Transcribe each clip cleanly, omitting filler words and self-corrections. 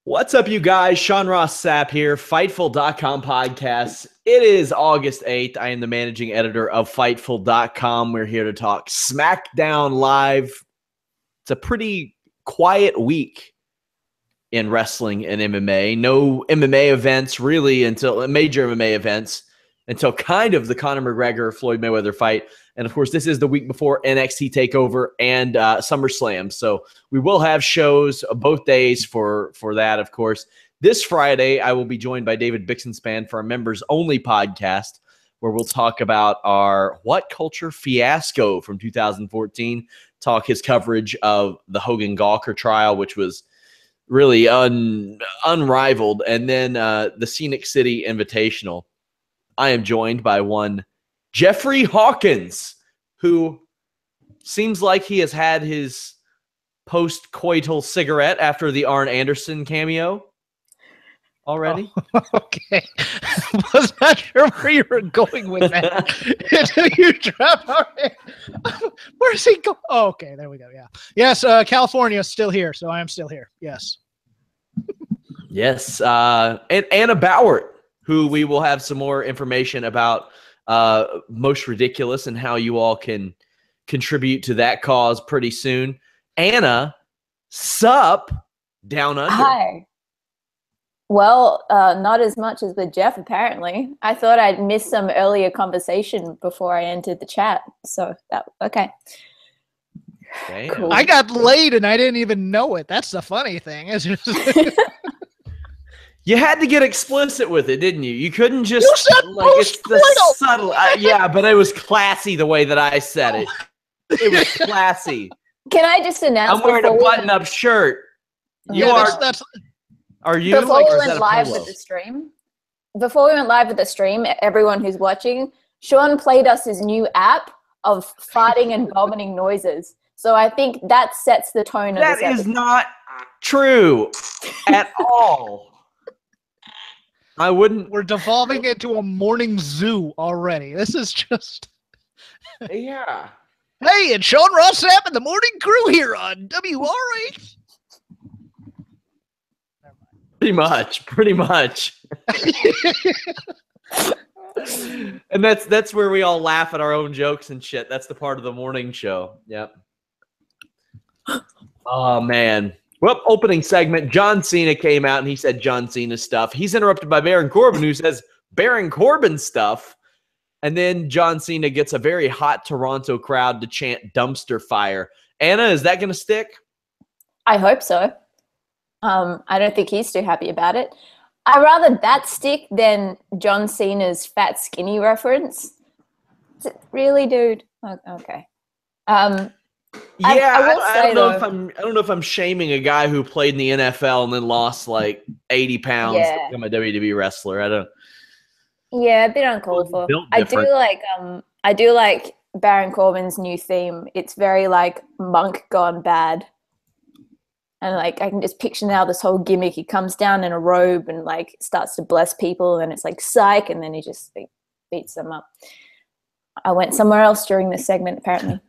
What's up, you guys? Sean Ross Sapp here, Fightful.com podcast. It is August 8th. I am the managing editor of Fightful.com. We're here to talk Smackdown Live. It's a pretty quiet week in wrestling and MMA. No MMA events really until major MMA events until kind of the Conor McGregor Floyd Mayweather fight. And of course, this is the week before NXT TakeOver and SummerSlam. So we will have shows both days for that, of course. This Friday, I will be joined by David Bixenspan for our members only podcast, where we'll talk about our What Culture fiasco from 2014, talk his coverage of the Hogan Gawker trial, which was really unrivaled, and then the Scenic City Invitational. I am joined by one Jeffrey Hawkins, who seems like he has had his post-coital cigarette after the Arn Anderson cameo already. Oh, okay. Was not sure where you were going with that. Until you dropped our Where's he going? Oh, okay, there we go. Yeah. Yes, California is still here, so I am still here. Yes. Yes. And Anna Bauert, who we will have some more information about Most Ridiculous and how you all can contribute to that cause pretty soon. Anna, sup, down under. Hi. Well, not as much as with Jeff, apparently. I thought I'd missed some earlier conversation before I entered the chat. So, okay. Cool. I got laid and I didn't even know it. That's the funny thing. It's just You had to get explicit with it, didn't you? You couldn't just You said like it's the subtle. Yeah, but it was classy the way that I said it. It was classy. Can I just announce? I'm wearing a button-up shirt. You that's Are you? Before we went live with the stream, everyone who's watching, Sean played us his new app of farting and vomiting noises. So I think that sets the tone of this episode. That is not true at all. I wouldn't. We're devolving into a morning zoo already. This is just. Yeah. Hey, it's Sean Ross Sapp and the morning crew here on WRH. Pretty much. And that's where we all laugh at our own jokes and shit. That's the part of the morning show. Yep. Oh, man. Well, opening segment, John Cena came out and he said John Cena stuff. He's interrupted by Baron Corbin, who says Baron Corbin stuff. And then John Cena gets a very hot Toronto crowd to chant dumpster fire. Anna, is that going to stick? I hope so. I don't think he's too happy about it. I'd rather that stick than John Cena's fat skinny reference. Really, dude? Okay. I don't know if I'm shaming a guy who played in the NFL and then lost like 80 pounds to become a WWE wrestler. I don't. Yeah, a bit uncalled for. I do like Baron Corbin's new theme. It's very like Monk gone bad. And like I can just picture now this whole gimmick. He comes down in a robe and like starts to bless people, and it's like psych, and then he just beats them up. I went somewhere else during this segment, apparently.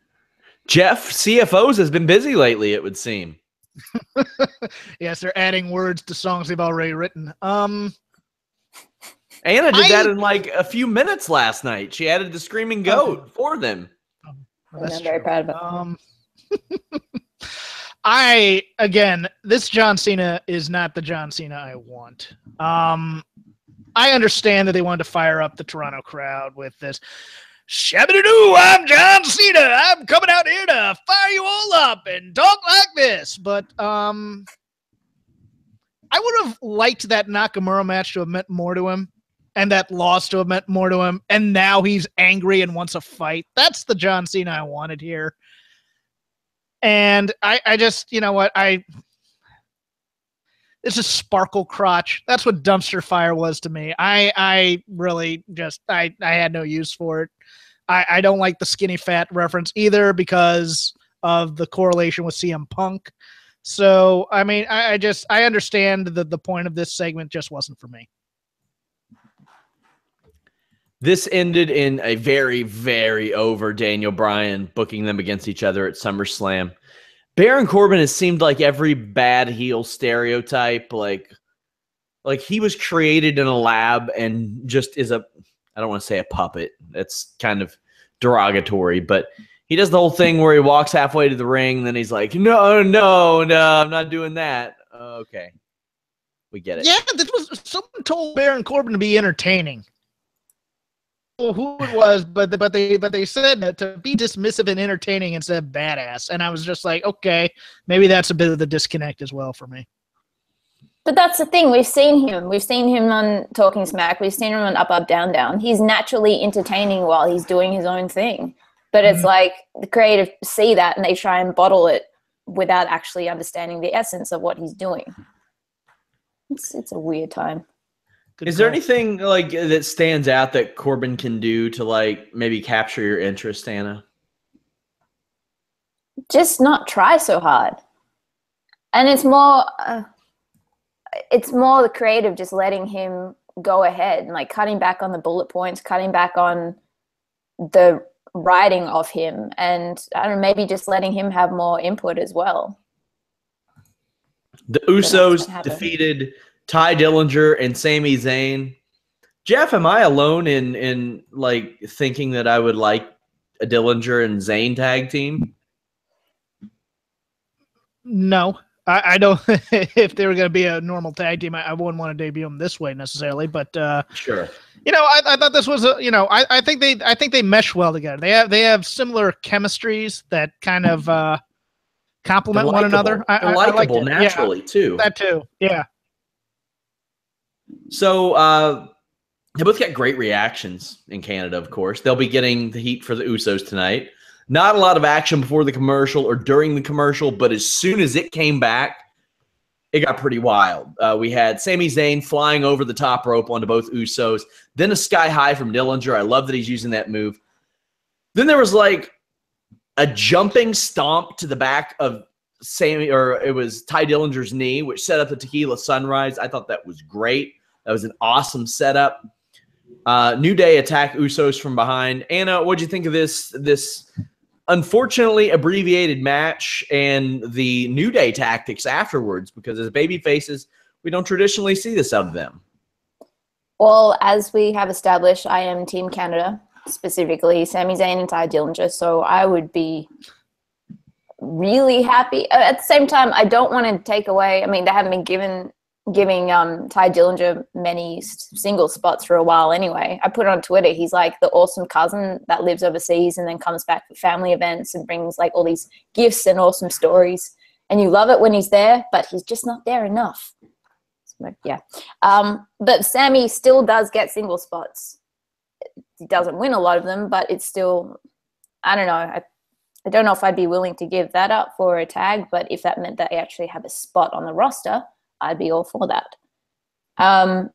Jeff, CFOs has been busy lately, it would seem. Yes, they're adding words to songs they've already written. Anna did that in like a few minutes last night. She added the Screaming Goat for them. I'm very proud of it. This John Cena is not the John Cena I want. I understand that they wanted to fire up the Toronto crowd with this. Shabba-doo, I'm John Cena. I'm coming out here to fire you all up and talk like this. But I would have liked that Nakamura match to have meant more to him, and that loss to have meant more to him, and now he's angry and wants a fight. That's the John Cena I wanted here. And I just, you know what, this is sparkle crotch. That's what dumpster fire was to me. I really just, I had no use for it. I don't like the skinny fat reference either because of the correlation with CM Punk. So, I mean, I understand that the point of this segment just wasn't for me. This ended in a very, very over Daniel Bryan booking them against each other at SummerSlam. Baron Corbin has seemed like every bad heel stereotype. Like he was created in a lab and just is I don't want to say a puppet. That's kind of derogatory, but he does the whole thing where he walks halfway to the ring, and then he's like, no, I'm not doing that. Okay. We get it. Yeah, someone told Baron Corbin to be entertaining. Who it was, but they said that to be dismissive and entertaining instead of badass, and I was just like, okay, maybe that's a bit of the disconnect as well for me. But that's the thing. We've seen him on Talking Smack. We've seen him on Up Up Down Down. He's naturally entertaining while he's doing his own thing. But it's like the creative see that and they try and bottle it without actually understanding the essence of what he's doing. It's a weird time. Is there anything like that stands out that Corbin can do to like maybe capture your interest, Anna? Just not try so hard. And it's more the creative just letting him go ahead and like cutting back on the bullet points, cutting back on the writing of him, and I don't know, maybe just letting him have more input as well. The Usos defeated Ty Dillinger and Sami Zayn. Jeff, am I alone in like thinking that I would like a Dillinger and Zayn tag team? No, I don't. If they were going to be a normal tag team, I wouldn't want to debut them this way necessarily. But sure. I thought this was I think they mesh well together. They have similar chemistries that kind of complement one another. They're likable naturally too. That too, yeah. So they both got great reactions in Canada, of course. They'll be getting the heat for the Usos tonight. Not a lot of action before the commercial or during the commercial, but as soon as it came back, it got pretty wild. We had Sami Zayn flying over the top rope onto both Usos, then a sky high from Dillinger. I love that he's using that move. Then there was like a jumping stomp to the back of Sami, or it was Ty Dillinger's knee, which set up the Tequila Sunrise. I thought that was great. That was an awesome setup. New Day attack Usos from behind. Anna, what'd you think of this unfortunately abbreviated match and the New Day tactics afterwards? Because as baby faces, we don't traditionally see this out of them. Well, as we have established, I am Team Canada, specifically Sami Zayn and Ty Dillinger, so I would be really happy. At the same time, I don't want to take away, I mean, they haven't been giving Ty Dillinger many single spots for a while anyway. I put it on Twitter. He's like the awesome cousin that lives overseas and then comes back for family events and brings like all these gifts and awesome stories. And you love it when he's there, but he's just not there enough. So, yeah. But Sammy still does get single spots. He doesn't win a lot of them, but it's still, I don't know. I don't know if I'd be willing to give that up for a tag, but if that meant that I actually have a spot on the roster, I'd be all for that.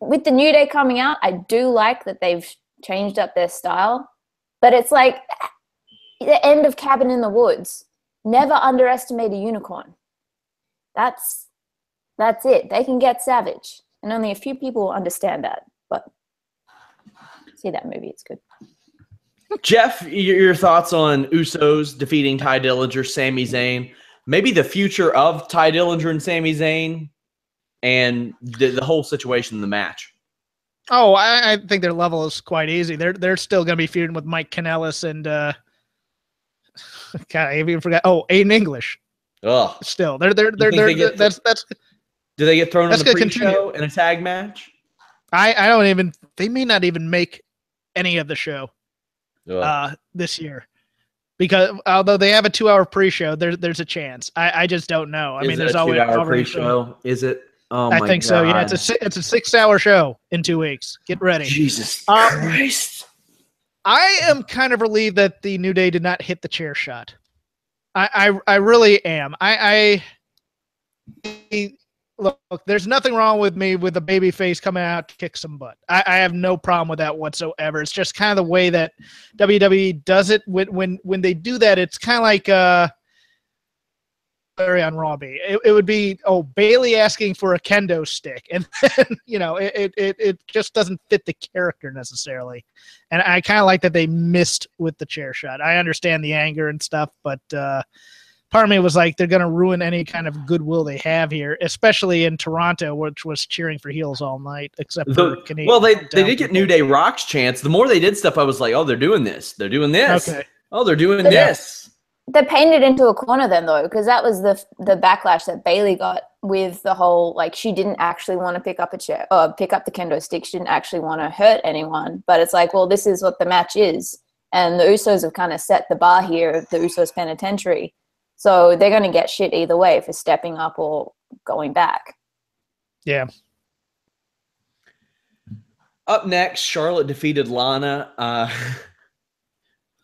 With the New Day coming out, I do like that they've changed up their style, but it's like the end of Cabin in the Woods. Never underestimate a unicorn. That's it. They can get savage, and only a few people understand that. But see that movie; it's good. Jeff, your thoughts on Usos defeating Ty Dillinger, Sami Zayn? Maybe the future of Ty Dillinger and Sami Zayn and the whole situation in the match. Oh, I think their level is quite easy. They're still going to be feuding with Mike Kanellis and God, I even forgot. Oh, Aiden English. Oh, still they're that's. Do they get thrown in the pre-show in a tag match? I don't even. They may not even make any of the show this year. Because although they have a 2-hour pre-show, there's a chance. I just don't know. I mean, there's always a 2-hour pre-show. Is it? Oh my God. I think so. Yeah, it's a 6-hour show in 2 weeks. Get ready. Jesus Christ! I am kind of relieved that the New Day did not hit the chair shot. I really am. Look, there's nothing wrong with me with a baby face coming out to kick some butt. I have no problem with that whatsoever. It's just kind of the way that WWE does it. When they do that, it's kind of like Larry on Raw. It would be Bailey asking for a kendo stick, and then, it just doesn't fit the character necessarily. And I kind of like that they missed with the chair shot. I understand the anger and stuff, but part of me was like, they're going to ruin any kind of goodwill they have here, especially in Toronto, which was cheering for heels all night, except for Canadian. Well, they did get New Day Rock's chance. The more they did stuff, I was like, oh, they're doing this. They're doing this. Okay. Oh, they're doing this. They painted into a corner then, though, because that was the backlash that Bayley got with the whole, like, she didn't actually want to pick up a chair or pick up the kendo stick. She didn't actually want to hurt anyone. But it's like, well, this is what the match is. And the Usos have kind of set the bar here of the Usos Penitentiary. So they're going to get shit either way for stepping up or going back. Yeah. Up next, Charlotte defeated Lana.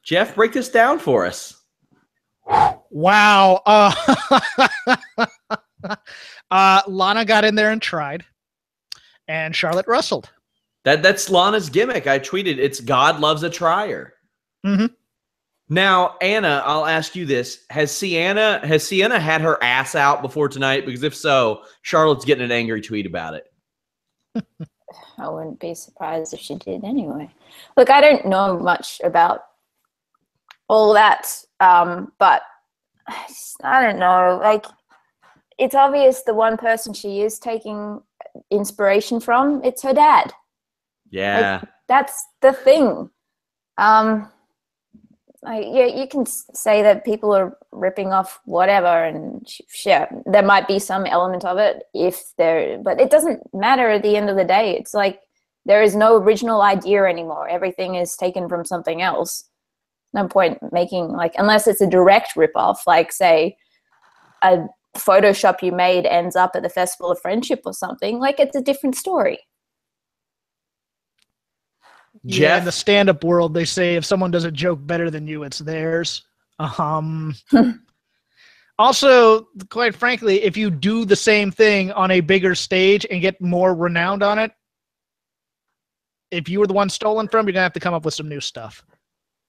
Jeff, break this down for us. Wow. Lana got in there and tried, and Charlotte wrestled. That's Lana's gimmick. I tweeted, it's God loves a trier. Mm-hmm. Now, Anna, I'll ask you this. Has Sienna had her ass out before tonight? Because if so, Charlotte's getting an angry tweet about it. I wouldn't be surprised if she did anyway. Look, I don't know much about all that, but I don't know. Like, it's obvious the one person she is taking inspiration from, it's her dad. Yeah. Like, that's the thing. Yeah, you can say that people are ripping off whatever, and sure, there might be some element of it but it doesn't matter at the end of the day. It's like there is no original idea anymore. Everything is taken from something else. No point making, like, unless it's a direct ripoff, like, say, a Photoshop you made ends up at the Festival of Friendship or something. Like, it's a different story. Yeah, Jeff? in the stand-up world, they say if someone does a joke better than you, it's theirs. Also, quite frankly, if you do the same thing on a bigger stage and get more renowned on it, if you were the one stolen from, you're going to have to come up with some new stuff.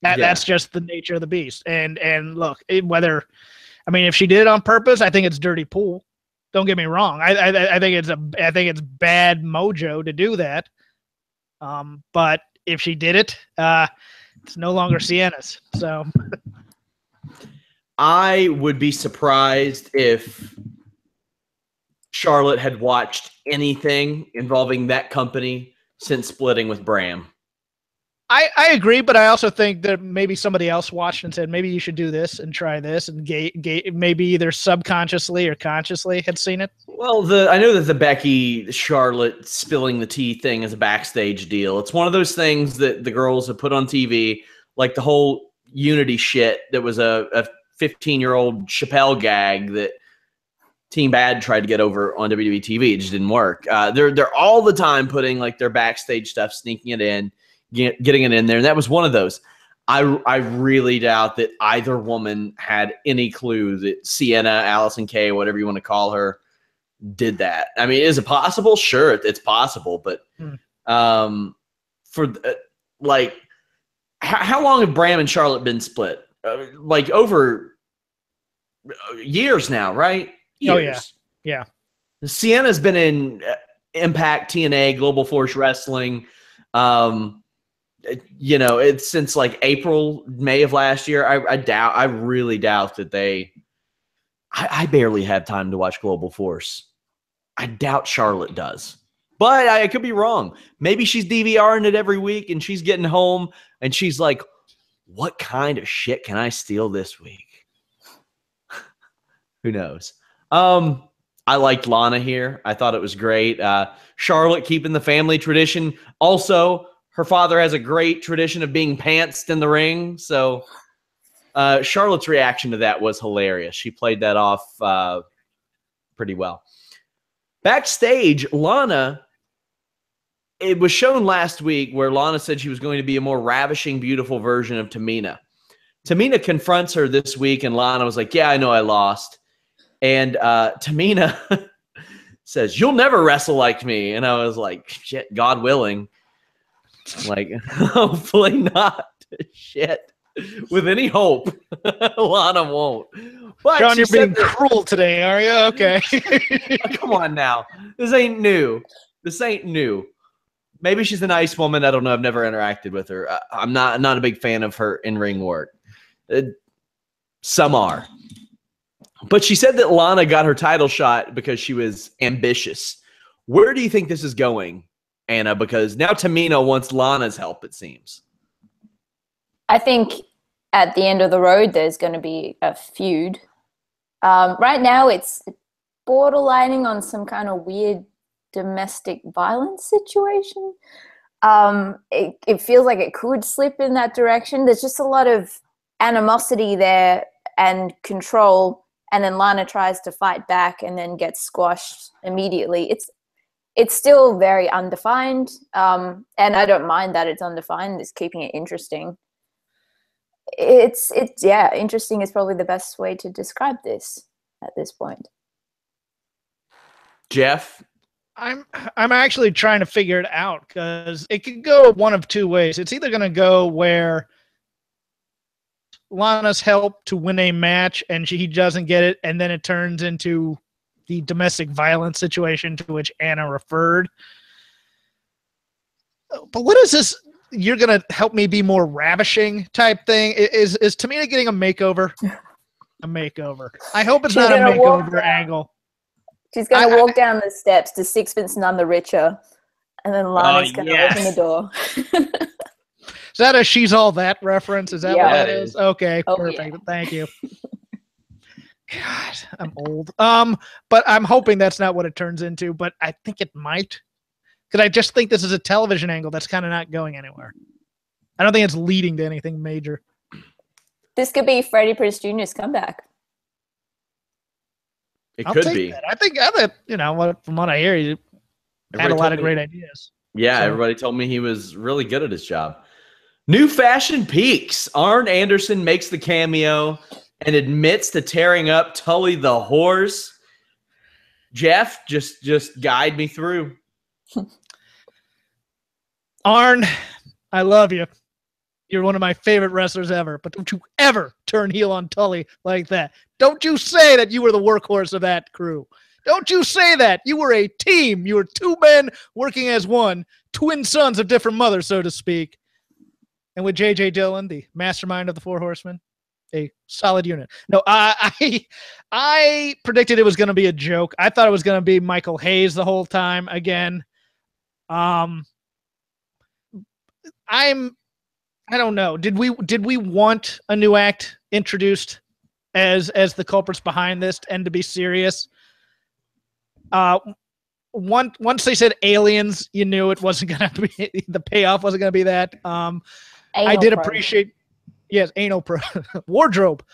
That's just the nature of the beast. And look, if she did it on purpose, I think it's dirty pool. Don't get me wrong. I think it's bad mojo to do that. But if she did it, it's no longer Sienna's. So I would be surprised if Charlotte had watched anything involving that company since splitting with Bram. I agree, but I also think that maybe somebody else watched and said, maybe you should do this and try this, and maybe either subconsciously or consciously had seen it. Well, I know that the Becky Charlotte spilling the tea thing is a backstage deal. It's one of those things that the girls have put on TV, like the whole Unity shit that was a 15-year-old Chappelle gag that Team Bad tried to get over on WWE TV. It just didn't work. They're all the time putting like their backstage stuff, sneaking it in, getting it in there. And that was one of those. I really doubt that either woman had any clue that Sienna, Allison Kay, whatever you want to call her, did that. I mean, is it possible? Sure, it's possible. But how long have Bram and Charlotte been split? Like over years now, right? Years. Oh, yeah. Sienna's been in Impact, TNA, Global Force Wrestling. It's since like April, May of last year. I really doubt that I barely have time to watch Global Force. I doubt Charlotte does. But I could be wrong. Maybe she's DVRing it every week and she's getting home and she's like, what kind of shit can I steal this week? Who knows? I liked Lana here. I thought it was great. Charlotte keeping the family tradition. Also, her father has a great tradition of being pantsed in the ring. So Charlotte's reaction to that was hilarious. She played that off pretty well. Backstage, Lana, it was shown last week where Lana said she was going to be a more ravishing, beautiful version of Tamina. Tamina confronts her this week, and Lana was like, yeah, I know I lost. And Tamina says, you'll never wrestle like me. And I was like, shit, God willing. Like, hopefully not. Shit. With any hope, Lana won't. But John, you're being cruel today, are you? Okay. Come on now. This ain't new. Maybe she's a nice woman. I don't know. I've never interacted with her. I'm not a big fan of her in-ring work. Some are. But she said that Lana got her title shot because she was ambitious. Where do you think this is going, Anna? Because now Tamina wants Lana's help, it seems. I think at the end of the road, there's going to be a feud. Right now, it's borderlining on some kind of weird domestic violence situation. It feels like it could slip in that direction. There's just a lot of animosity there and control, and then Lana tries to fight back and then gets squashed immediately. It's still very undefined, and I don't mind that it's undefined. It's keeping it interesting. It's interesting is probably the best way to describe this at this point. Jeff? I'm actually trying to figure it out because it could go one of two ways. It's either going to go where Lana's help to win a match and he doesn't get it, and then it turns into the domestic violence situation to which Anna referred. But what is this? You're going to help me be more ravishing type thing? Is Tamina getting a makeover? A makeover. I hope it's not a makeover angle. She's going to walk down the steps to Sixpence None the Richer, and then Lana's going to open the door. Is that a She's All That reference? Is that what that is? Okay, perfect. Yeah. Thank you. God, I'm old. But I'm hoping that's not what it turns into, but I think it might. Because I just think this is a television angle that's kind of not going anywhere. I don't think it's leading to anything major. This could be Freddie Prinze Jr.'s comeback. It could be. That. I think, from what I hear, you had a lot of great ideas. Yeah, everybody told me he was really good at his job. New fashion peaks. Arn Anderson makes the cameo and admits to tearing up Tully the horse. Jeff, just guide me through. Arn, I love you. You're one of my favorite wrestlers ever, but don't you ever turn heel on Tully like that. Don't you say that you were the workhorse of that crew. Don't you say that. You were a team. You were two men working as one, twin sons of different mothers, so to speak. And with J.J. Dillon, the mastermind of the Four Horsemen, a solid unit. No, I predicted it was going to be a joke. I thought it was going to be Michael Hayes the whole time again. I don't know. Did we want a new act introduced as the culprits behind this and to be serious? Once they said aliens, you knew it wasn't going to be the payoff wasn't going to be that. I did appreciate, yes, anal probe, wardrobe,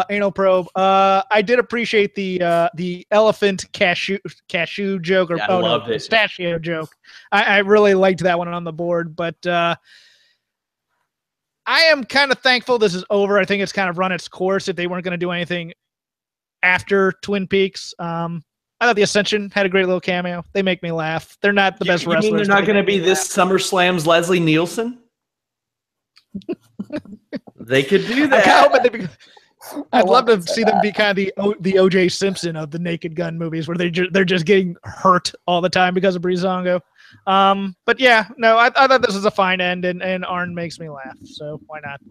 anal probe. I did appreciate the elephant cashew joke or pistachio joke. I really liked that one on the board, but I am kind of thankful this is over. I think it's kind of run its course if they weren't going to do anything after Twin Peaks. I thought the Ascension had a great little cameo. They make me laugh. They're not the best wrestlers. You mean they're not going to be this SummerSlam's Leslie Nielsen? They could do that. I'd love to see them be kind of the O.J. Simpson of the Naked Gun movies, where they're just getting hurt all the time because of Breezango. But yeah, no, I thought this was a fine end, and Arn makes me laugh, so why not?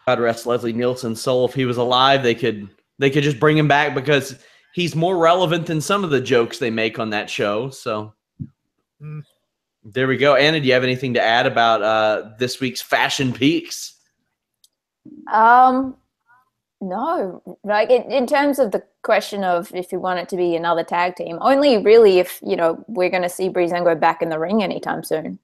God rest Leslie Nielsen's soul. If he was alive, they could just bring him back because he's more relevant than some of the jokes they make on that show. So there we go. Anna, do you have anything to add about this week's Fashion Peaks? No. Like in terms of the question of if you want it to be another tag team, only really if, we're going to see Breezango back in the ring anytime soon.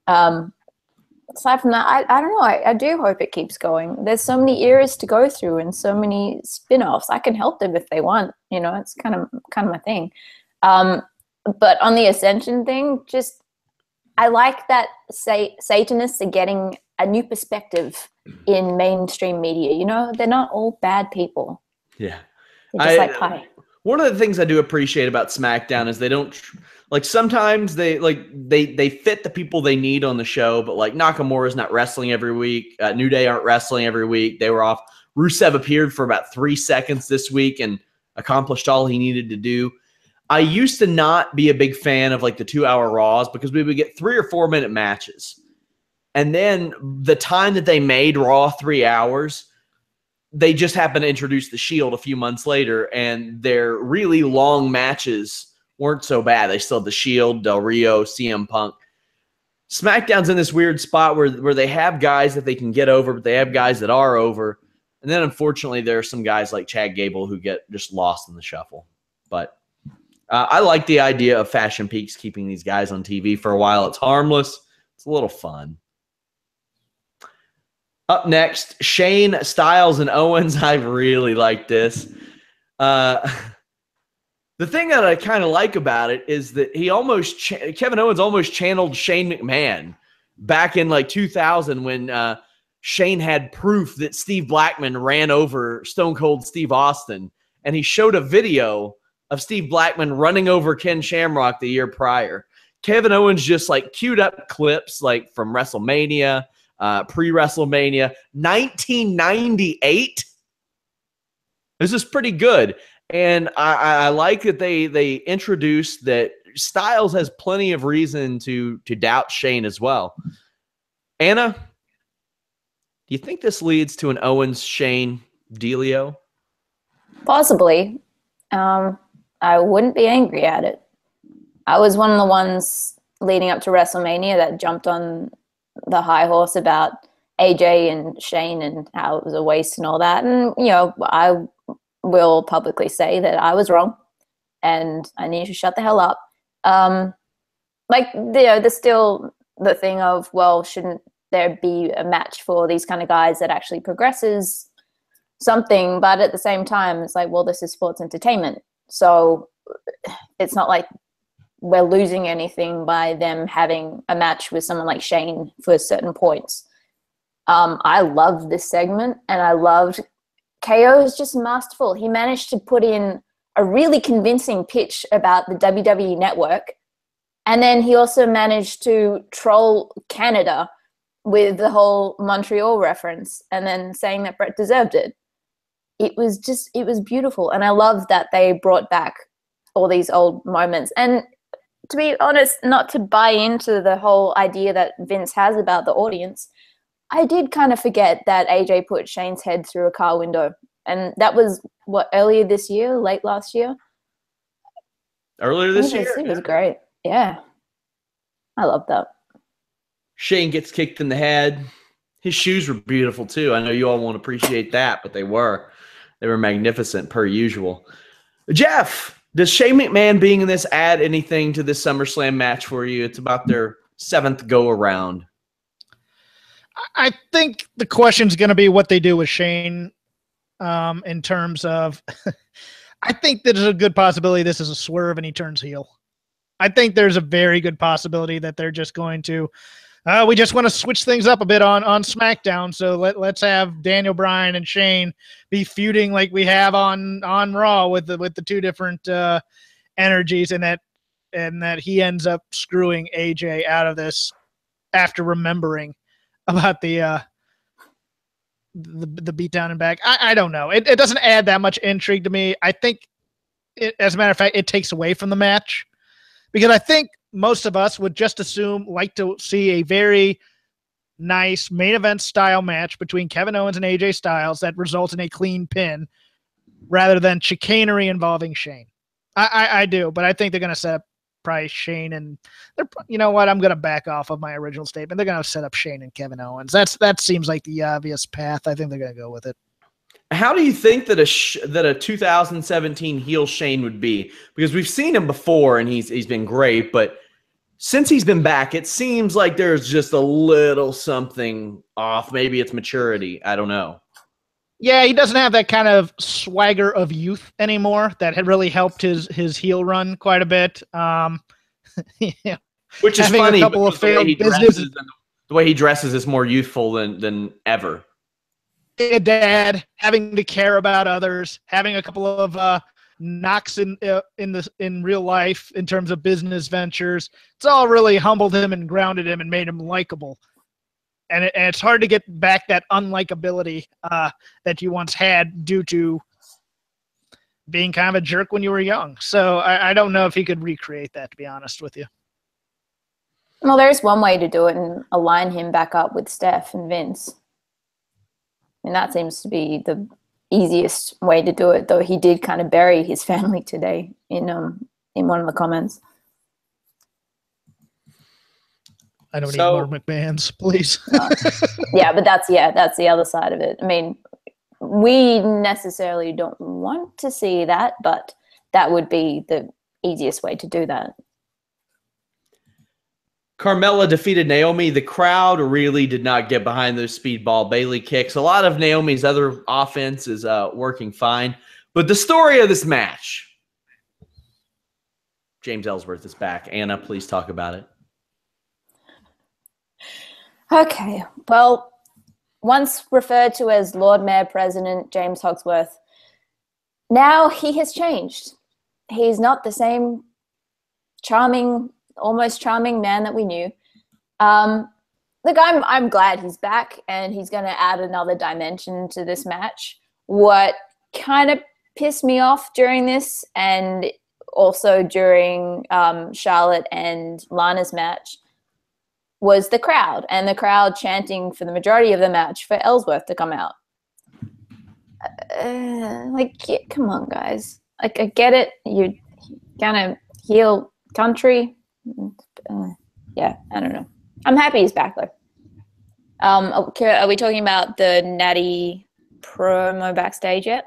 Aside from that, I don't know. I do hope it keeps going. There's so many eras to go through and so many spin-offs. I can help them if they want. It's kind of my thing. But on the Ascension thing, I like that Satanists are getting a new perspective in mainstream media. They're not all bad people. Yeah. They're just like pie. One of the things I do appreciate about SmackDown is they don't sometimes they fit the people they need on the show, but Nakamura's not wrestling every week. New Day aren't wrestling every week. They were off. Rusev appeared for about 3 seconds this week and accomplished all he needed to do. I used to not be a big fan of the 2-hour Raws because we would get 3 or 4 minute matches. And then the time that they made Raw 3 hours, they just happened to introduce the Shield a few months later, and their really long matches weren't so bad. They still had the Shield, Del Rio, CM Punk. SmackDown's in this weird spot where they have guys that they can get over, but they have guys that are over. And then, unfortunately, there are some guys like Chad Gable who get just lost in the shuffle. But I like the idea of Fashion Peaks keeping these guys on TV for a while. It's harmless. It's a little fun. Up next, Shane, Styles, and Owens. I really like this. The thing that I kind of like about it is that Kevin Owens almost channeled Shane McMahon back in like 2000 when Shane had proof that Steve Blackman ran over Stone Cold Steve Austin, and he showed a video of Steve Blackman running over Ken Shamrock the year prior. Kevin Owens just like queued up clips like from WrestleMania, pre-WrestleMania, 1998. This is pretty good. And I like that they introduced that Styles has plenty of reason to doubt Shane as well. Anna, do you think this leads to an Owens-Shane dealio? Possibly. I wouldn't be angry at it. I was one of the ones leading up to WrestleMania that jumped on the high horse about AJ and Shane and how it was a waste and all that. And, you know, I will publicly say that I was wrong and I need to shut the hell up. There's still the thing of, well, shouldn't there be a match for these kind of guys that actually progresses something? But at the same time, it's like, well, this is sports entertainment. So it's not like we're losing anything by them having a match with someone like Shane for certain points. I loved this segment, and I loved KO is just masterful. He managed to put in a really convincing pitch about the WWE Network, and then he also managed to troll Canada with the whole Montreal reference and then saying that Brett deserved it. It was beautiful, and I love that they brought back all these old moments. And to be honest, not to buy into the whole idea that Vince has about the audience, I did kind of forget that AJ put Shane's head through a car window. And that was, earlier this year, late last year? Earlier this year? It was great. Yeah. I love that. Shane gets kicked in the head. His shoes were beautiful, too. I know you all won't appreciate that, but they were. They were magnificent, per usual. Jeff, does Shane McMahon being in this add anything to this SummerSlam match for you? It's about their 7th go-around. I think the question's going to be what they do with Shane in terms of I think there's a good possibility this is a swerve and he turns heel. I think there's a very good possibility that they're just going to we just want to switch things up a bit on SmackDown, so let's have Daniel Bryan and Shane be feuding like we have on Raw with the two different energies, and that he ends up screwing AJ out of this after remembering about the beatdown and back. I don't know. It doesn't add that much intrigue to me. I think, as a matter of fact, it takes away from the match, because I think most of us would just like to see a very nice main event style match between Kevin Owens and AJ Styles that results in a clean pin rather than chicanery involving Shane. I do, but I think they're going to set up probably Shane, and you know what? I'm going to back off of my original statement. They're going to set up Shane and Kevin Owens. That seems like the obvious path. I think they're going to go with it. How do you think that a 2017 heel Shane would be? Because we've seen him before, and he's been great, but since he's been back, it seems like there's just a little something off. Maybe it's maturity. I don't know. Yeah, he doesn't have that kind of swagger of youth anymore that had really helped his heel run quite a bit. Yeah. Which is funny, because the way he dresses is more youthful than ever. A dad, having to care about others, having a couple of knocks in real life in terms of business ventures. It's all really humbled him and grounded him and made him likable. And it's hard to get back that unlikability that you once had due to being kind of a jerk when you were young. So I don't know if he could recreate that, to be honest with you. Well, there's one way to do it and align him back up with Steph and Vince. And that seems to be the easiest way to do it, though he did kind of bury his family today in one of the comments. I don't need more McMahons, please. Yeah, but that's the other side of it. I mean, we necessarily don't want to see that, but that would be the easiest way to do that. Carmella defeated Naomi. The crowd really did not get behind those speedball Bailey kicks. A lot of Naomi's other offense is working fine. But the story of this match, James Ellsworth is back. Anna, please talk about it. Okay, well, once referred to as Lord Mayor President James Hogsworth, now he has changed. He's not the same charming, almost charming man that we knew. Look, I'm glad he's back, and he's going to add another dimension to this match. What kind of pissed me off during this, and also during Charlotte and Lana's match, was the crowd, and the crowd chanting for the majority of the match for Ellsworth to come out. Come on, guys. Like, I get it. You're gonna heel country. Yeah, I don't know. I'm happy he's back, though. Are we talking about the Natty promo backstage yet?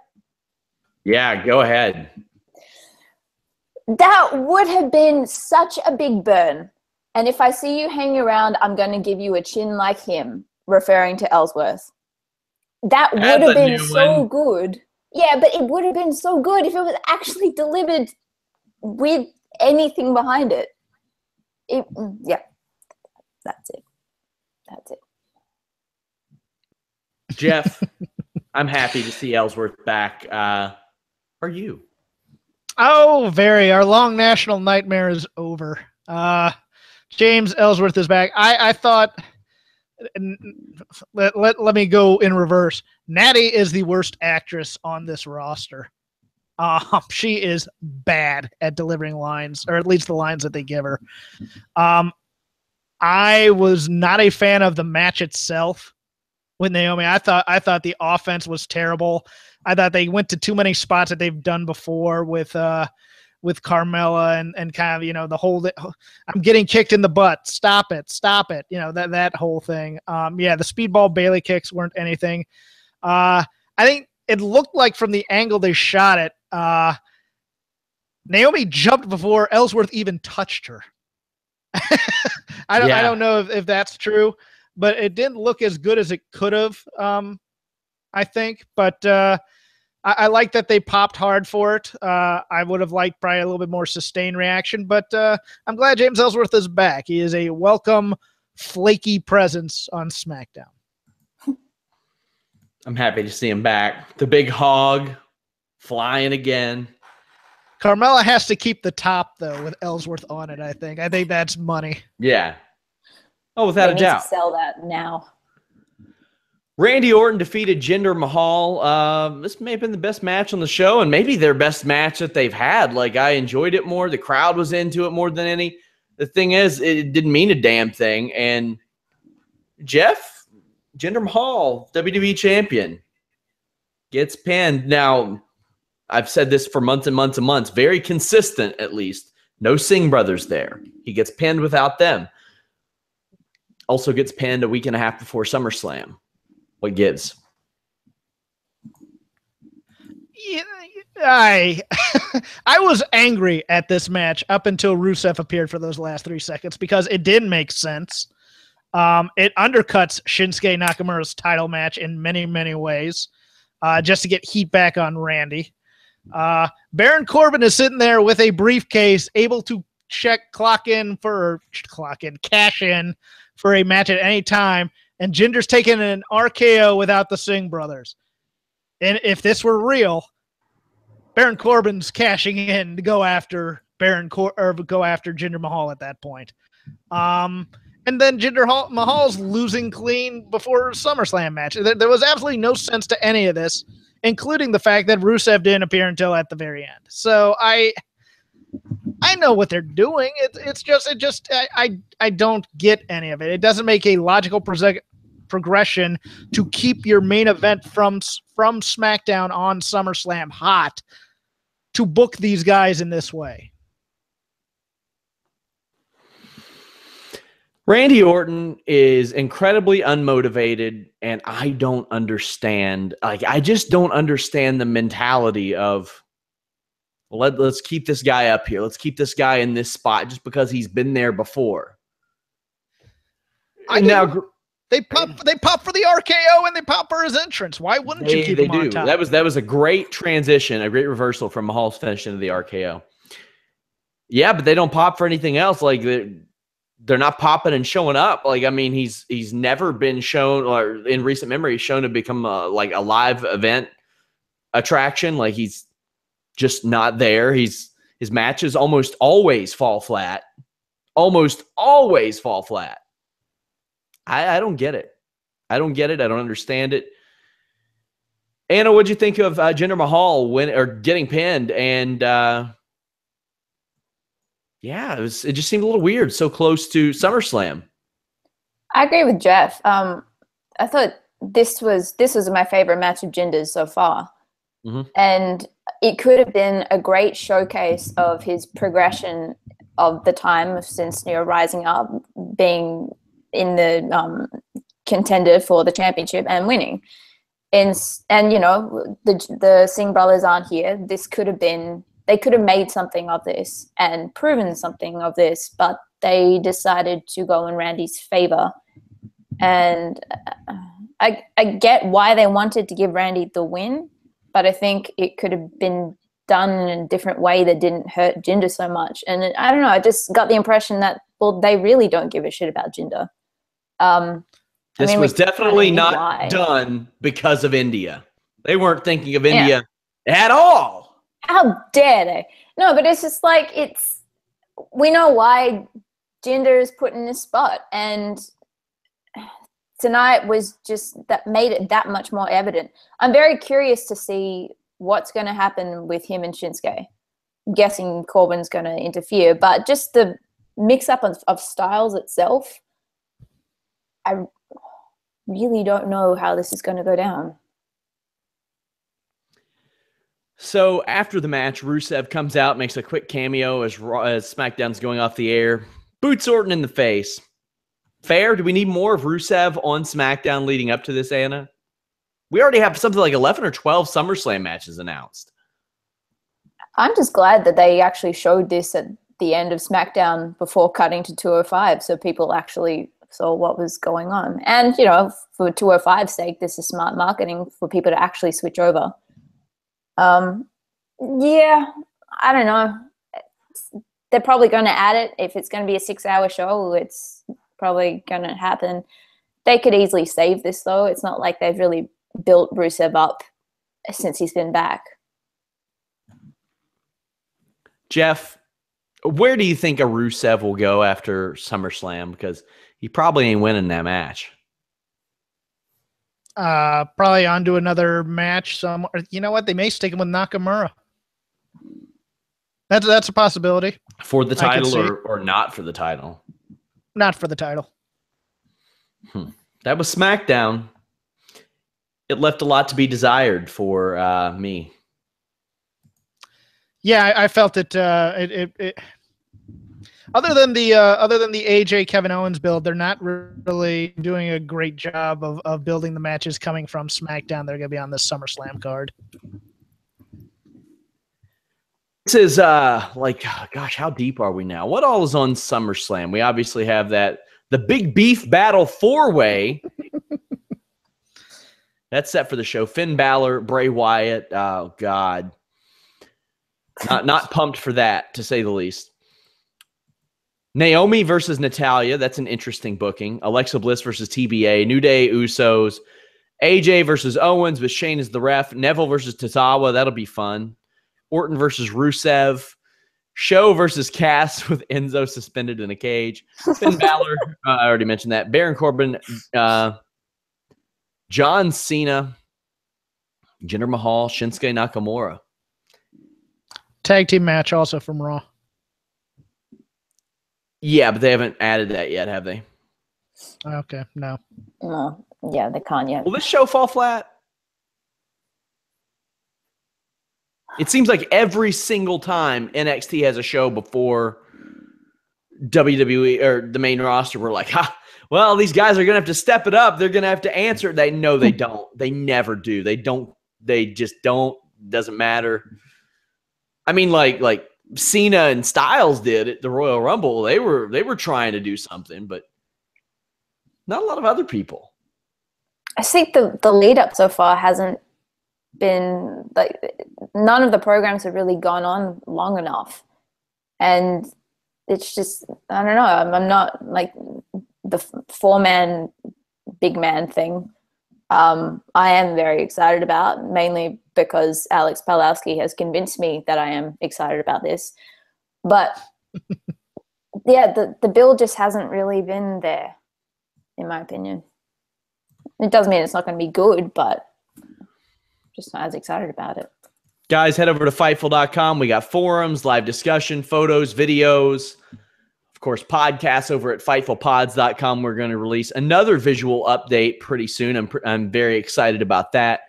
Yeah, go ahead. That would have been such a big burn. And if I see you hang around, I'm going to give you a chin like him, referring to Ellsworth. That would have been so good. Yeah, but it would have been so good if it was actually delivered with anything behind it. Yeah, that's it. That's it. Jeff, I'm happy to see Ellsworth back. Are you? Oh, very. Our long national nightmare is over. James Ellsworth is back. I thought, let me go in reverse. Natty is the worst actress on this roster. She is bad at delivering lines, or at least the lines that they give her. I was not a fan of the match itself with Naomi. I thought the offense was terrible. I thought they went to too many spots that they've done before with Carmella and kind of, the whole, I'm getting kicked in the butt. Stop it. That whole thing. The speedball Bailey kicks weren't anything. I think it looked like from the angle they shot it, Naomi jumped before Ellsworth even touched her. I don't know if that's true, but it didn't look as good as it could have, I think. But I like that they popped hard for it. I would have liked probably a little bit more sustained reaction, but I'm glad James Ellsworth is back. He is a welcome, flaky presence on SmackDown. I'm happy to see him back. The big hog flying again. Carmella has to keep the top, though, with Ellsworth on it, I think. I think that's money. Yeah. Oh, without a doubt. To sell that now. Randy Orton defeated Jinder Mahal. This may have been the best match on the show, and maybe their best match that they've had. Like, I enjoyed it more. The crowd was into it more than any. The thing is, it didn't mean a damn thing. And Jeff, Jinder Mahal, WWE champion, gets pinned. Now, I've said this for months and months and months. Very consistent, at least. No Singh brothers there. He gets pinned without them. Also gets pinned a week and a half before SummerSlam. What gives? Yeah, I was angry at this match up until Rusev appeared for those last 3 seconds because it didn't make sense. It undercuts Shinsuke Nakamura's title match in many, many ways just to get heat back on Randy. Baron Corbin is sitting there with a briefcase, able to cash in for a match at any time, and Jinder's taking an RKO without the Singh brothers. And if this were real, Baron Corbin's cashing in to go after Jinder Mahal at that point. And then Jinder Mahal's losing clean before SummerSlam match. There was absolutely no sense to any of this, including the fact that Rusev didn't appear until at the very end. So I know what they're doing. I don't get any of it. It doesn't make a logical progression to keep your main event from SmackDown on SummerSlam hot to book these guys in this way? Randy Orton is incredibly unmotivated, and I don't understand. I just don't understand the mentality of, let's keep this guy up here. Let's keep this guy in this spot just because he's been there before. They pop for the RKO and they pop for his entrance. Why wouldn't you keep him on top? That was a great transition, a great reversal from Mahal's finish into the RKO. Yeah, but they don't pop for anything else. Like they're not popping and showing up. Like, I mean, he's never been shown, or in recent memory, he's shown to become a live event attraction. Like, he's just not there. His matches almost always fall flat. Almost always fall flat. I don't get it. I don't get it. I don't understand it. Anna, what'd you think of Jinder Mahal getting pinned? And yeah, it just seemed a little weird, so close to SummerSlam. I agree with Jeff. I thought this was my favorite match of Jinder's so far. Mm-hmm. And it could have been a great showcase of his progression of the time since, rising up, being in the contender for the championship and winning. And the Singh brothers aren't here. They could have made something of this and proven something of this, but they decided to go in Randy's favor. And I get why they wanted to give Randy the win, but I think it could have been done in a different way that didn't hurt Jinder so much. And I don't know, I just got the impression that, they really don't give a shit about Jinder. This was definitely not done because of India. They weren't thinking of India at all. How dare they? No, but it's just like, we know why Jinder is put in this spot, and tonight was just that made it that much more evident. I'm very curious to see what's going to happen with him and Shinsuke. I'm guessing Corbin's going to interfere, but just the mix-up of styles itself, I really don't know how this is going to go down. So after the match, Rusev comes out, makes a quick cameo as SmackDown's going off the air. Boots Orton in the face. Fair? Do we need more of Rusev on SmackDown leading up to this, Anna? We already have something like 11 or 12 SummerSlam matches announced. I'm just glad that they actually showed this at the end of SmackDown before cutting to 205, so people actually saw what was going on. And, for 205's sake, this is smart marketing for people to actually switch over. Yeah, I don't know. They're probably going to add it. If it's going to be a 6-hour show, it's probably going to happen. They could easily save this, though. It's not like they've really built Rusev up since he's been back. Jeff, where do you think a Rusev will go after SummerSlam? Because he probably ain't winning that match. Probably onto another match somewhere. You know what? They may stick him with Nakamura. That's a possibility. For the title or not for the title? Not for the title. That was SmackDown. It left a lot to be desired for me. Yeah, I felt it. Other than the AJ Kevin Owens build, they're not really doing a great job of building the matches coming from SmackDown. They're going to be on this SummerSlam card. This is gosh, how deep are we now? What all is on SummerSlam? We obviously have the Big Beef Battle 4-way. That's set for the show. Finn Balor, Bray Wyatt. Oh God, not pumped for that, to say the least. Naomi versus Natalya. That's an interesting booking. Alexa Bliss versus TBA. New Day, Usos. AJ versus Owens with Shane as the ref. Neville versus Tozawa. That'll be fun. Orton versus Rusev. Show versus Cass with Enzo suspended in a cage. Finn Balor. I already mentioned that. Baron Corbin. John Cena. Jinder Mahal. Shinsuke Nakamura. Tag team match also from Raw. Yeah, but they haven't added that yet, have they? Okay, no. No. yeah, they can't yet. Will this show fall flat? It seems like every single time NXT has a show before WWE or the main roster, we're like, well, these guys are going to have to step it up. They're going to have to answer. They don't. They never do. They don't. They just don't. Doesn't matter. I mean, like Cena and Styles did at the Royal Rumble. They were trying to do something, but not a lot of other people. I think the lead up so far hasn't been like, none of the programs have really gone on long enough, and it's just, I don't know. I'm not like the 4-man big man thing. I am very excited about, mainly because Alex Palowski has convinced me that I am excited about this. But yeah, the build just hasn't really been there, in my opinion. It doesn't mean it's not going to be good, but just not as excited about it. Guys, head over to Fightful.com. We got forums, live discussion, photos, videos, of course, podcasts over at FightfulPods.com. We're going to release another visual update pretty soon. I'm very excited about that.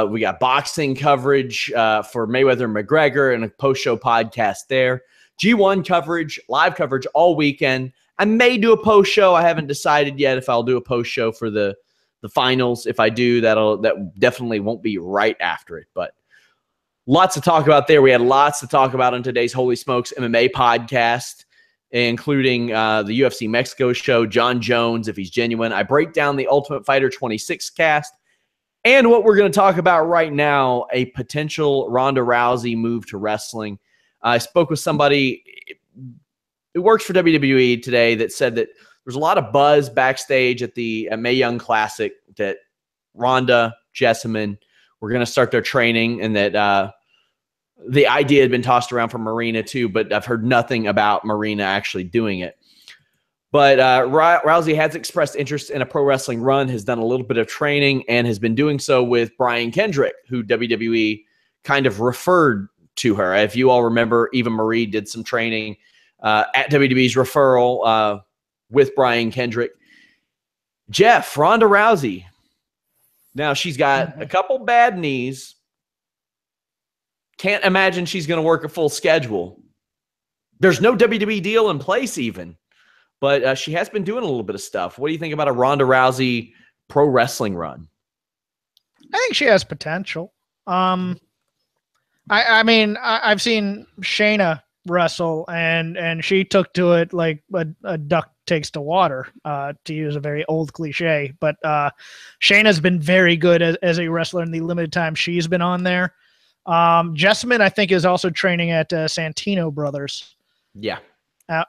We got boxing coverage for Mayweather and McGregor and a post-show podcast there. G1 coverage, live coverage all weekend. I may do a post-show. I haven't decided yet if I'll do a post-show for the finals. If I do, that definitely won't be right after it. But lots to talk about there. We had lots to talk about on today's Holy Smokes MMA podcast, including the UFC Mexico show, John Jones, if he's genuine. I break down the Ultimate Fighter 26 cast, and what we're going to talk about right now, a potential Ronda Rousey move to wrestling. I spoke with somebody who works for WWE today that said that there's a lot of buzz backstage at the Mae Young Classic that Ronda, Jessamyn were going to start their training, and that the idea had been tossed around from Marina too, but I've heard nothing about Marina actually doing it. But Rousey has expressed interest in a pro wrestling run, has done a little bit of training, and has been doing so with Brian Kendrick, who WWE kind of referred to her. If you all remember, Eva Marie did some training at WWE's referral with Brian Kendrick. Jeff, Ronda Rousey. Now, she's got a couple bad knees. Can't imagine she's going to work a full schedule. There's no WWE deal in place even. But she has been doing a little bit of stuff. What do you think about a Ronda Rousey pro wrestling run? I think she has potential. I mean, I've seen Shayna wrestle, and she took to it like a duck takes to water, to use a very old cliche. But Shayna's been very good as a wrestler in the limited time she's been on there. Jessamyn, I think, is also training at Santino Brothers. Yeah.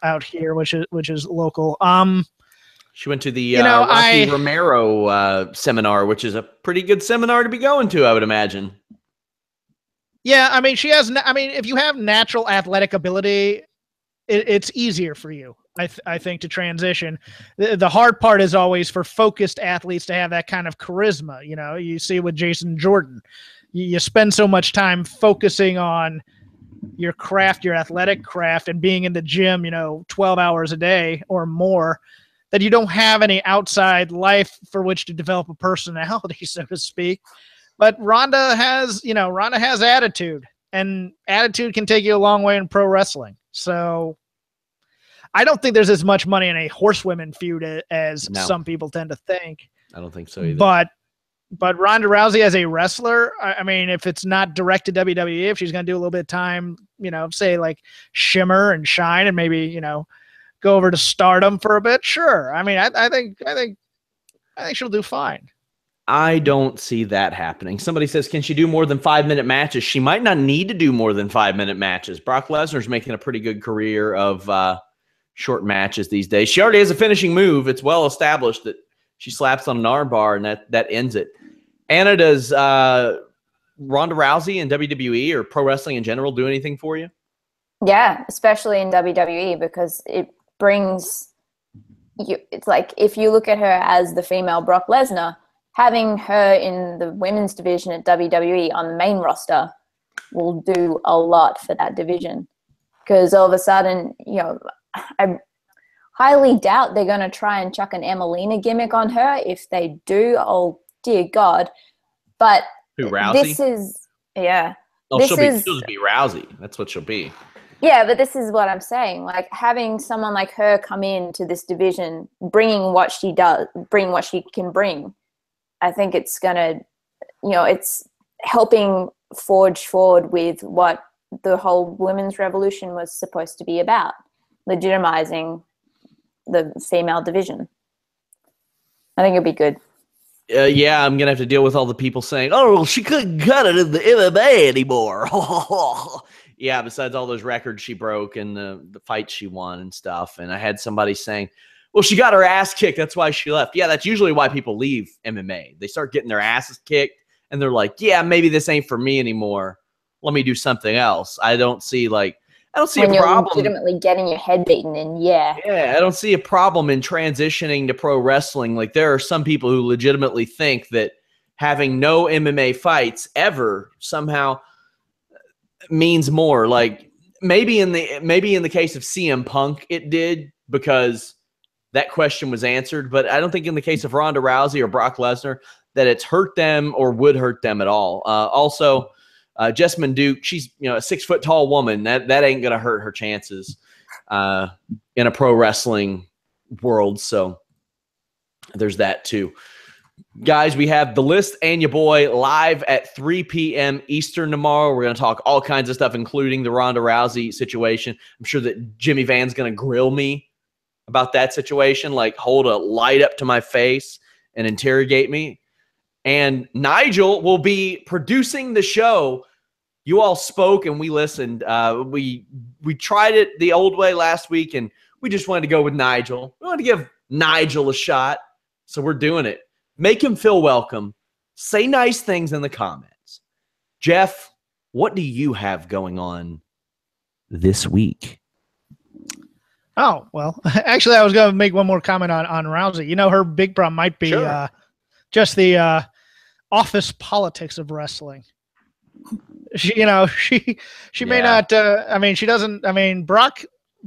Out here, which is local. She went to the Rocky Romero seminar, which is a pretty good seminar to be going to, I would imagine. Yeah, I mean, she has. I mean, if you have natural athletic ability, it's easier for you, I think, to transition. The hard part is always for focused athletes to have that kind of charisma. You know, you see with Jason Jordan, you spend so much time focusing on your craft, your athletic craft, and being in the gym, 12 hours a day or more, that you don't have any outside life for which to develop a personality, so to speak. But Ronda has attitude, and attitude can take you a long way in pro wrestling. So I don't think there's as much money in a horsewomen feud as some people tend to think. I don't think so either. But Ronda Rousey as a wrestler, I mean, if it's not direct to WWE, if she's going to do a little bit of time, say like shimmer and shine, and maybe, go over to Stardom for a bit, sure. I mean, I think she'll do fine. I don't see that happening. Somebody says, can she do more than 5-minute matches? She might not need to do more than 5-minute matches. Brock Lesnar's making a pretty good career of short matches these days. She already has a finishing move. It's well established that she slaps on an arm bar and that ends it. Anna, does Ronda Rousey and WWE or pro wrestling in general do anything for you? Yeah, especially in WWE, because it brings you. It's like if you look at her as the female Brock Lesnar, having her in the women's division at WWE on the main roster will do a lot for that division. Because all of a sudden, highly doubt they're going to try and chuck an Emelina gimmick on her. If they do, oh dear God. But who, Rousey? This is, yeah. Oh, she'll just be Rousey. That's what she'll be. Yeah, but this is what I'm saying. Like, having someone like her come into this division, bringing what she does, bring what she can bring, I think it's going to, it's helping forge forward with what the whole women's revolution was supposed to be about, legitimizing the female division. I think it'll be good. Yeah, I'm going to have to deal with all the people saying, oh, well, she couldn't cut it in the MMA anymore. Yeah, besides all those records she broke and the fights she won and stuff. And I had somebody saying, well, she got her ass kicked. That's why she left. Yeah, that's usually why people leave MMA. They start getting their asses kicked, and they're like, yeah, maybe this ain't for me anymore. Let me do something else. I don't see a problem. You're legitimately getting your head beaten in, yeah. Yeah, I don't see a problem in transitioning to pro wrestling. Like, there are some people who legitimately think that having no MMA fights ever somehow means more. Like, maybe in the case of CM Punk it did, because that question was answered, but I don't think in the case of Ronda Rousey or Brock Lesnar that it's hurt them or would hurt them at all. Also, Jessamine Duke, she's a 6-foot tall woman. That ain't gonna hurt her chances in a pro wrestling world. So there's that too. Guys, we have The List and your boy live at 3 p.m. Eastern tomorrow. We're going to talk all kinds of stuff, including the Ronda Rousey situation. I'm sure that Jimmy Van's going to grill me about that situation, like hold a light up to my face and interrogate me. And Nigel will be producing the show. You all spoke and we listened. We tried it the old way last week, and we just wanted to go with Nigel. We wanted to give Nigel a shot, so we're doing it. Make him feel welcome. Say nice things in the comments. Jeff, what do you have going on this week? Oh, well, actually, I was going to make one more comment on Rousey. Her big problem might be just the office politics of wrestling. She may not. She doesn't.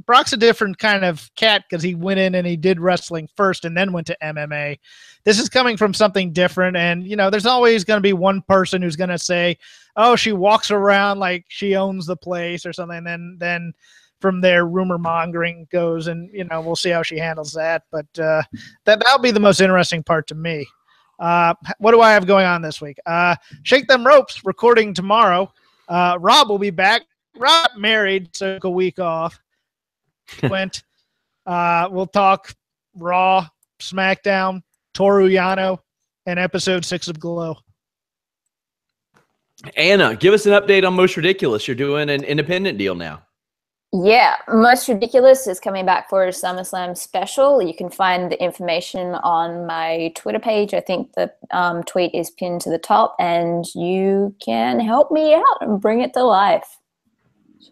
Brock's a different kind of cat because he went in and he did wrestling first and then went to MMA. This is coming from something different, and there's always going to be one person who's going to say, "Oh, she walks around like she owns the place" or something. And then from there, rumor mongering goes, and we'll see how she handles that. But that'll be the most interesting part to me. What do I have going on this week? Shake Them Ropes recording tomorrow. Rob will be back. Rob married, took a week off. We'll talk Raw, SmackDown, Toru Yano, and episode 6 of Glow. Anna, give us an update on Most Ridiculous. You're doing an independent deal now. Yeah, Most Ridiculous is coming back for a SummerSlam special. You can find the information on my Twitter page. I think the tweet is pinned to the top, and you can help me out and bring it to life.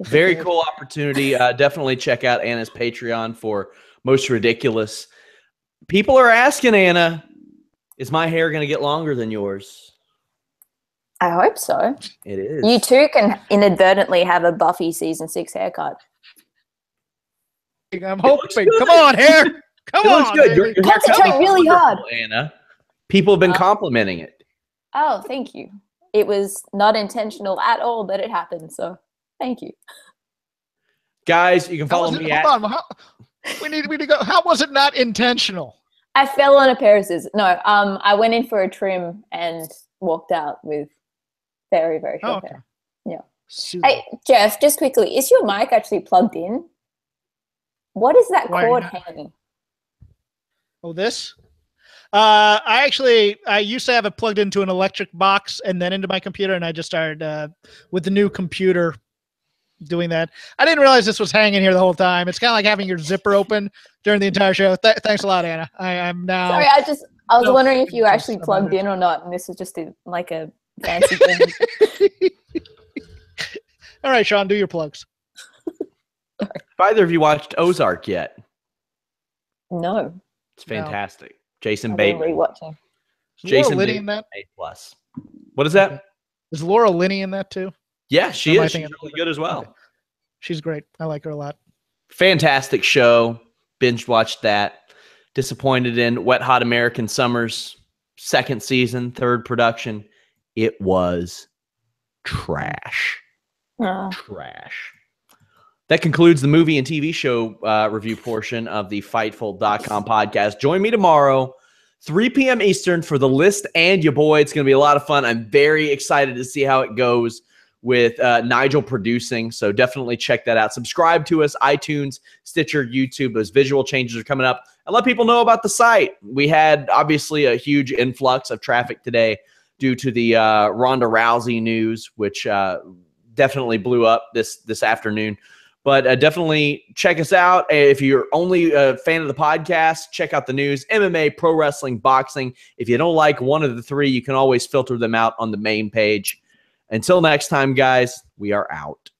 Very cool opportunity. Definitely check out Anna's Patreon for Most Ridiculous. People are asking, Anna, is my hair going to get longer than yours? I hope so. It is. You too can inadvertently have a Buffy season 6 haircut. I'm hoping. Come on, hair. Come on. Good. Concentrate really hard, Anna. People have been complimenting it. Oh, thank you. It was not intentional at all, but it happened. So thank you. Guys, you can follow me at... Hold on. We need to go. How was it not intentional? I fell on a pair of scissors. No, I went in for a trim and walked out with very, very short hair. Yeah. Super. Hey, Jeff, just quickly, is your mic actually plugged in? What is that cord hanging? Oh, this? I used to have it plugged into an electric box and then into my computer, and I just started with the new computer doing that. I didn't realize this was hanging here the whole time. It's kind of like having your zipper open during the entire show. Thanks a lot, Anna. I'm now. Sorry, I was wondering if you actually plugged in or not, and this is just like a fancy thing. All right, Sean, do your plugs. Have either of you watched Ozark yet? No. It's fantastic. Jason I've Bateman. been rewatching. Jason Laura Linney in Bateman, that? A+. What is that? Is Laura Linney in that too? Yeah, she is. She's really good as well. Okay. She's great. I like her a lot. Fantastic show. binge watched that. Disappointed in Wet Hot American Summers, second season, third production. It was trash. Trash. That concludes the movie and TV show review portion of the Fightful.com podcast. Join me tomorrow, 3 p.m. Eastern, for the list and your boy. It's going to be a lot of fun. I'm very excited to see how it goes with Nigel producing. So definitely check that out. Subscribe to us, iTunes, Stitcher, YouTube. Those visual changes are coming up. And let people know about the site. We had obviously a huge influx of traffic today due to the Ronda Rousey news, which definitely blew up this afternoon. But definitely check us out. If you're only a fan of the podcast, check out the news, MMA, pro wrestling, boxing. If you don't like one of the three, you can always filter them out on the main page. Until next time, guys, we are out.